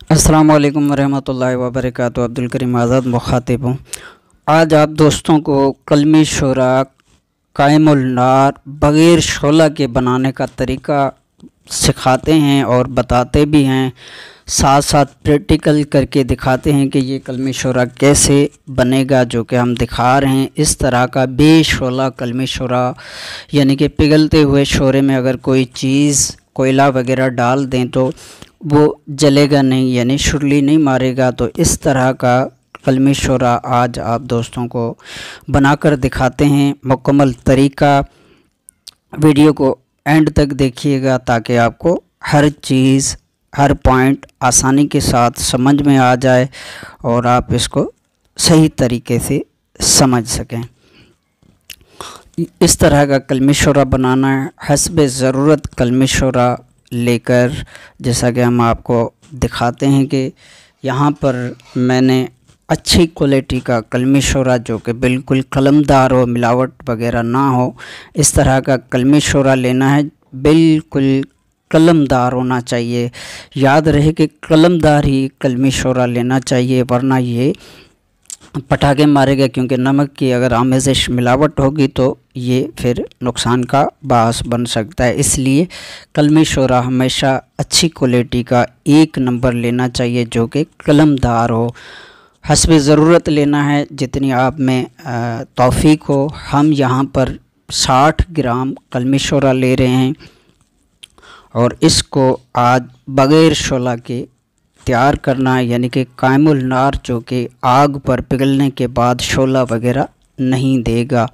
अस्सलाम वालेकुम वरहमतुल्लाहि वबरकातुहू। अब्दुल करीम आज़ाद मुखातिब हूँ। आज आप दोस्तों को कलमी शोरा कायमुल नार बग़ैर शोला के बनाने का तरीका सिखाते हैं और बताते भी हैं, साथ साथ प्रैक्टिकल करके दिखाते हैं कि ये कलमी शोरा कैसे बनेगा, जो कि हम दिखा रहे हैं। इस तरह का बेशोला कलमी शोरा, यानी कि पिघलते हुए शोरे में अगर कोई चीज़ कोयला वगैरह डाल दें तो वो जलेगा नहीं, यानी शुरली नहीं मारेगा। तो इस तरह का कलमी शोरा आज आप दोस्तों को बनाकर दिखाते हैं। मुकम्मल तरीका, वीडियो को एंड तक देखिएगा ताकि आपको हर चीज़, हर पॉइंट आसानी के साथ समझ में आ जाए और आप इसको सही तरीके से समझ सकें। इस तरह का कलमी शोरा बनाना है, हस्बे ज़रूरत कलमी शोरा लेकर, जैसा कि हम आपको दिखाते हैं कि यहाँ पर मैंने अच्छी क्वालिटी का कलमी शोरा, जो कि बिल्कुल कलमदार हो, मिलावट वगैरह ना हो, इस तरह का कलमी शोरा लेना है। बिल्कुल कलमदार होना चाहिए। याद रहे कि कलमदार ही कलमी शोरा लेना चाहिए, वरना ये पटाखे मारेगा, क्योंकि नमक की अगर आमेज़िश मिलावट होगी तो ये फिर नुकसान का बास बन सकता है। इसलिए कलमी शोरा हमेशा अच्छी क्वालिटी का एक नंबर लेना चाहिए, जो कि कलमदार हो। हस्बे ज़रूरत लेना है, जितनी आप में तौफीक हो। हम यहाँ पर 60 ग्राम कलमी शोरा ले रहे हैं और इसको आज बग़ैर शोला के तैयार करना है, यानी कि कायमुल नार, जो कि आग पर पिघलने के बाद शोला वगैरह नहीं देगा।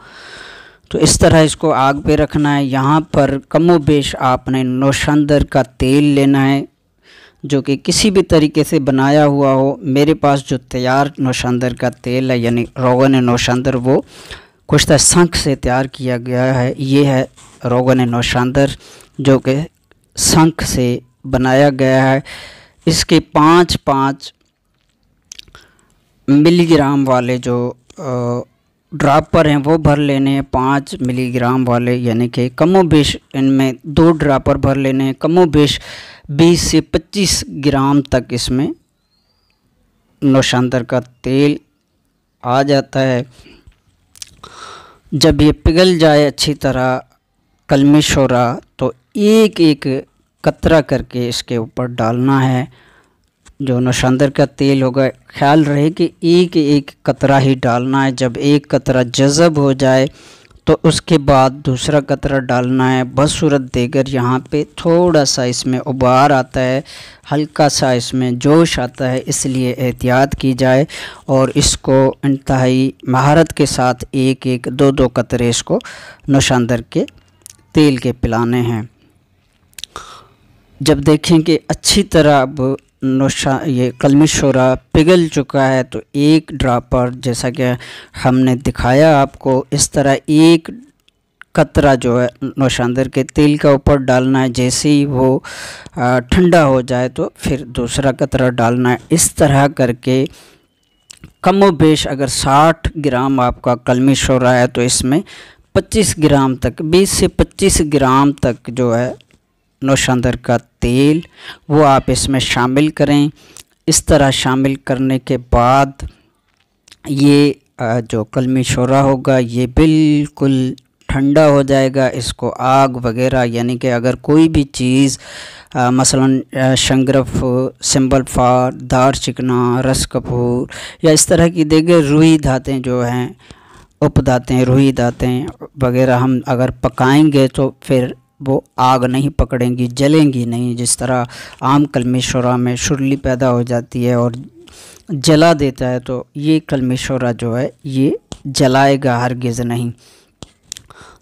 तो इस तरह इसको आग पे रखना है। यहाँ पर कमो बेश आपने नौशंदर का तेल लेना है, जो कि किसी भी तरीके से बनाया हुआ हो। मेरे पास जो तैयार नौशंदर का तेल है, यानी रोगन नौशंदर, वो कुछ शंख से तैयार किया गया है। ये है रोगन नौशंदर, जो कि शंख से बनाया गया है। इसके 5-5 मिलीग्राम वाले जो ड्रापर हैं वो भर लेने हैं। 5 मिलीग्राम वाले, यानी कि कमोबेश इनमें 2 ड्रापर भर लेने हैं। कमोबेश 20 से 25 ग्राम तक इसमें नौशंदर का तेल आ जाता है। जब ये पिघल जाए अच्छी तरह कलमी शोरा, तो एक एक कतरा करके इसके ऊपर डालना है। जो नौशंदर का तेल होगा, ख्याल रहे कि एक एक कतरा ही डालना है। जब एक कतरा जज़ब हो जाए तो उसके बाद दूसरा कतरा डालना है। बसूरत देगर यहाँ पे थोड़ा सा इसमें उबार आता है, हल्का सा इसमें जोश आता है, इसलिए एहतियात की जाए और इसको इंतहाई महारत के साथ एक एक 2-2 कतरे इसको नौशंदर के तेल के पिलाने हैं। जब देखें कि अच्छी तरह अब ये कलमी शोरा पिघल चुका है, तो एक ड्रापर, जैसा कि हमने दिखाया आपको, इस तरह एक कतरा जो है नौशंदर के तेल का ऊपर डालना है। जैसे ही वो ठंडा हो जाए तो फिर दूसरा कतरा डालना है। इस तरह करके कमो बेश अगर 60 ग्राम आपका कलमी शोरा है तो इसमें 25 ग्राम तक, 20 से 25 ग्राम तक जो है नौशंदर का तेल वो आप इसमें शामिल करें। इस तरह शामिल करने के बाद ये जो कलमी शोरा होगा ये बिल्कुल ठंडा हो जाएगा। इसको आग वगैरह, यानी कि अगर कोई भी चीज़ मसलन शंगरफ, सिंबल फार, दार चिकना, रस कपूर या इस तरह की दीगर रूई धातें जो हैं, उपधातें, रूई धातें वगैरह हम अगर पकाएंगे तो फिर वो आग नहीं पकड़ेंगी, जलेंगी नहीं। जिस तरह आम कलमी शोरा में शुरली पैदा हो जाती है और जला देता है, तो ये कलमी शोरा जो है ये जलाएगा हरगिज़ नहीं।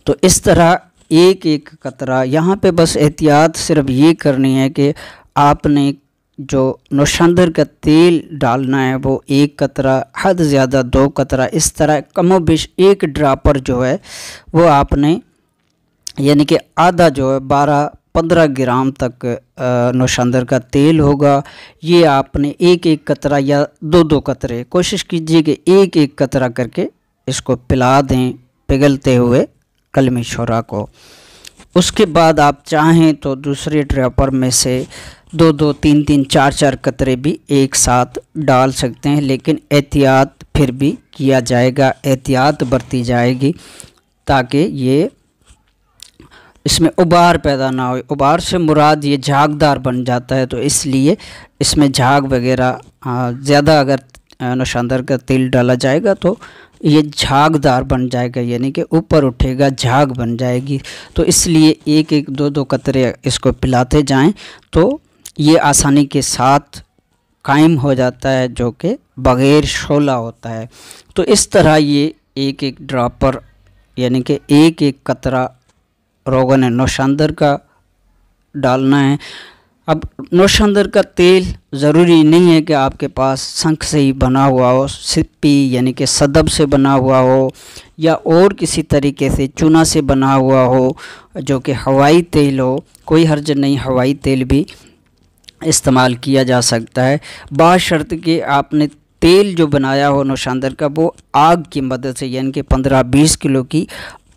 तो इस तरह एक एक कतरा यहाँ पे बस एहतियात सिर्फ ये करनी है कि आपने जो नौशंदर का तेल डालना है वो एक कतरा, हद ज़्यादा 2 कतरा, इस तरह कमोबेश एक ड्रापर जो है वो आपने, यानी कि आधा जो है 12-15 ग्राम तक नौशंदर का तेल होगा। ये आपने एक एक कतरा या 2-2 कतरे, कोशिश कीजिए कि एक एक कतरा करके इसको पिला दें पिघलते हुए कलमी शोरा को। उसके बाद आप चाहें तो दूसरे ड्रापर में से दो दो तीन तीन चार चार कतरे भी एक साथ डाल सकते हैं, लेकिन एहतियात फिर भी किया जाएगा, एहतियात बरती जाएगी ताकि ये इसमें उबार पैदा ना हो। उबार से मुराद ये झागदार बन जाता है, तो इसलिए इसमें झाग वगैरह ज़्यादा अगर नौशानदार का तेल डाला जाएगा तो ये झागदार बन जाएगा, यानी कि ऊपर उठेगा, झाग बन जाएगी। तो इसलिए एक एक दो दो कतरे इसको पिलाते जाएं तो ये आसानी के साथ कायम हो जाता है, जो कि बग़ैर शोला होता है। तो इस तरह ये एक एक ड्रॉपर यानी कि एक एक कतरा रोगन नौशानदार का डालना है। अब नौशानदार का तेल ज़रूरी नहीं है कि आपके पास शंख से ही बना हुआ हो, सिप्पी यानी कि सदब से बना हुआ हो, या और किसी तरीके से चूना से बना हुआ हो जो कि हवाई तेल हो, कोई हर्ज नहीं, हवाई तेल भी इस्तेमाल किया जा सकता है, बाशर्त कि आपने तेल जो बनाया हो नौशानदार का वो आग की मदद से, यानी कि 15-20 किलो की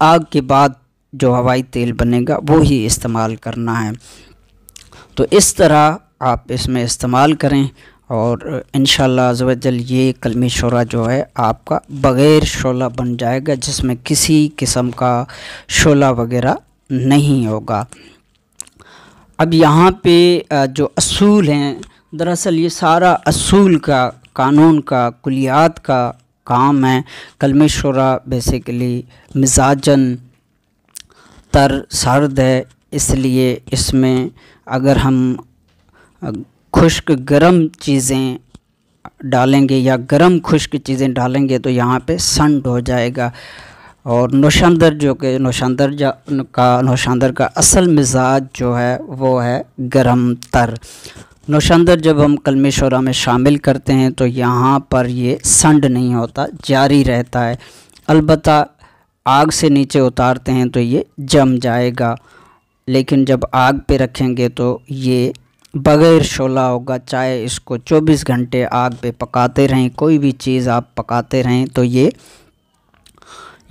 आग के बाद जो हवाई तेल बनेगा वो ही इस्तेमाल करना है। तो इस तरह आप इसमें इस्तेमाल करें और इंशाअल्लाह अज़्ज़ व जल ये कलमी शोरा जो है आपका बग़ैर शोला बन जाएगा, जिसमें किसी किस्म का शोला वगैरह नहीं होगा। अब यहाँ पे जो असूल हैं, दरअसल ये सारा असूल का, कानून का, कुलियात का काम है। कलमी शोरा बेसिकली मिजाजन तर सर्द है, इसलिए इसमें अगर हम खुश्क गर्म चीज़ें डालेंगे या गर्म खुश्क चीज़ें डालेंगे तो यहाँ पे संड हो जाएगा। और नौशानदार जो कि नौशानदार का असल मिजाज जो है वो है गरम तर। नौशानदार जब हम कलमी शोरा में शामिल करते हैं तो यहाँ पर ये संड नहीं होता, जारी रहता है। अलबत्ता आग से नीचे उतारते हैं तो ये जम जाएगा, लेकिन जब आग पे रखेंगे तो ये बग़ैर शोला होगा। चाहे इसको 24 घंटे आग पे पकाते रहें, कोई भी चीज़ आप पकाते रहें तो ये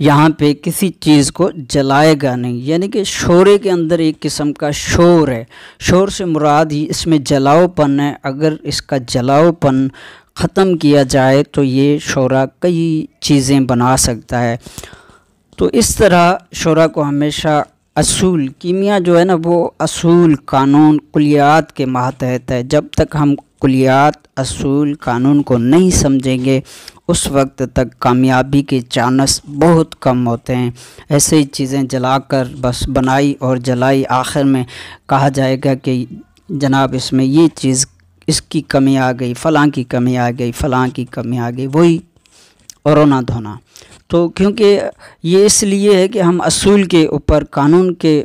यहाँ पे किसी चीज़ को जलाएगा नहीं। यानी कि शोरे के अंदर एक किस्म का शोर है, शोर से मुराद ही इसमें जलाओपन है। अगर इसका जलाओपन ख़त्म किया जाए तो ये शोरा कई चीज़ें बना सकता है। तो इस तरह शोरा को हमेशा असूल, कीमिया जो है ना वो असूल, कानून, कुलियात के मातहत है। जब तक हम कुलियात, असूल, कानून को नहीं समझेंगे उस वक्त तक कामयाबी के चांस बहुत कम होते हैं। ऐसे ही चीज़ें जलाकर बस बनाई और जलाई, आखिर में कहा जाएगा कि जनाब इसमें ये चीज़, इसकी कमी आ गई, फ़लाँ की कमी आ गई, फ़लाँ की कमी आ गई, वही रोना धोना। तो क्योंकि ये इसलिए है कि हम असूल के ऊपर, कानून के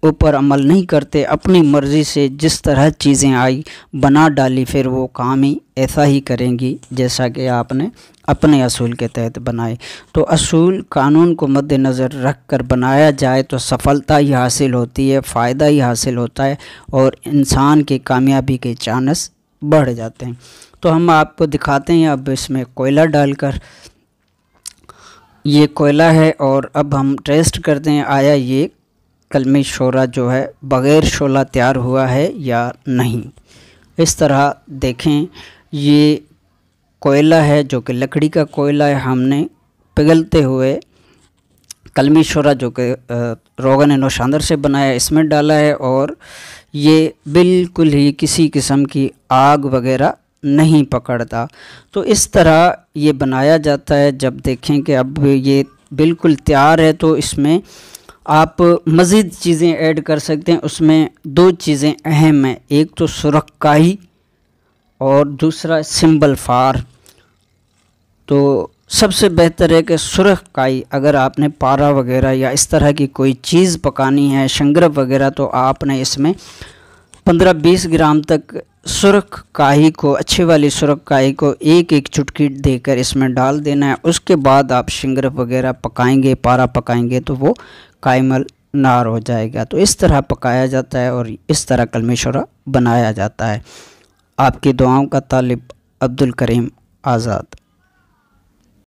ऊपर अमल नहीं करते, अपनी मर्ज़ी से जिस तरह चीज़ें आई बना डाली, फिर वो काम ही ऐसा ही करेंगी जैसा कि आपने अपने असूल के तहत बनाए। तो असूल, कानून को मद्देनज़र रख कर बनाया जाए तो सफलता ही हासिल होती है, फ़ायदा ही हासिल होता है और इंसान के कामयाबी के चांस बढ़ जाते हैं। तो हम आपको दिखाते हैं अब इसमें कोयला डालकर। ये कोयला है और अब हम टेस्ट करते हैं आया ये कलमी शोरा जो है बग़ैर शोला तैयार हुआ है या नहीं। इस तरह देखें, ये कोयला है जो कि लकड़ी का कोयला है। हमने पिघलते हुए कलमी शोरा जो कि रोगन नौशानदार से बनाया इसमें डाला है और ये बिल्कुल ही किसी किस्म की आग वगैरह नहीं पकड़ता। तो इस तरह ये बनाया जाता है। जब देखें कि अब ये बिल्कुल तैयार है तो इसमें आप मज़ीद चीज़ें ऐड कर सकते हैं। उसमें दो चीज़ें अहम हैं, एक तो सुरख काई और दूसरा सिंबल फार। तो सबसे बेहतर है कि सुरख काई, अगर आपने पारा वगैरह या इस तरह की कोई चीज़ पकानी है, शंगरब वगैरह, तो आपने इसमें 15-20 ग्राम तक सुरख काई को, अच्छे वाली सुरख काई को एक एक चुटकी देकर इसमें डाल देना है। उसके बाद आप शंगरब वगैरह पकाएंगे, पारा पकाएंगे तो वो कायमल नार हो जाएगा। तो इस तरह पकाया जाता है और इस तरह कलमी शोरा बनाया जाता है। आपकी दुआओं का तालिब, अब्दुल करीम आज़ाद।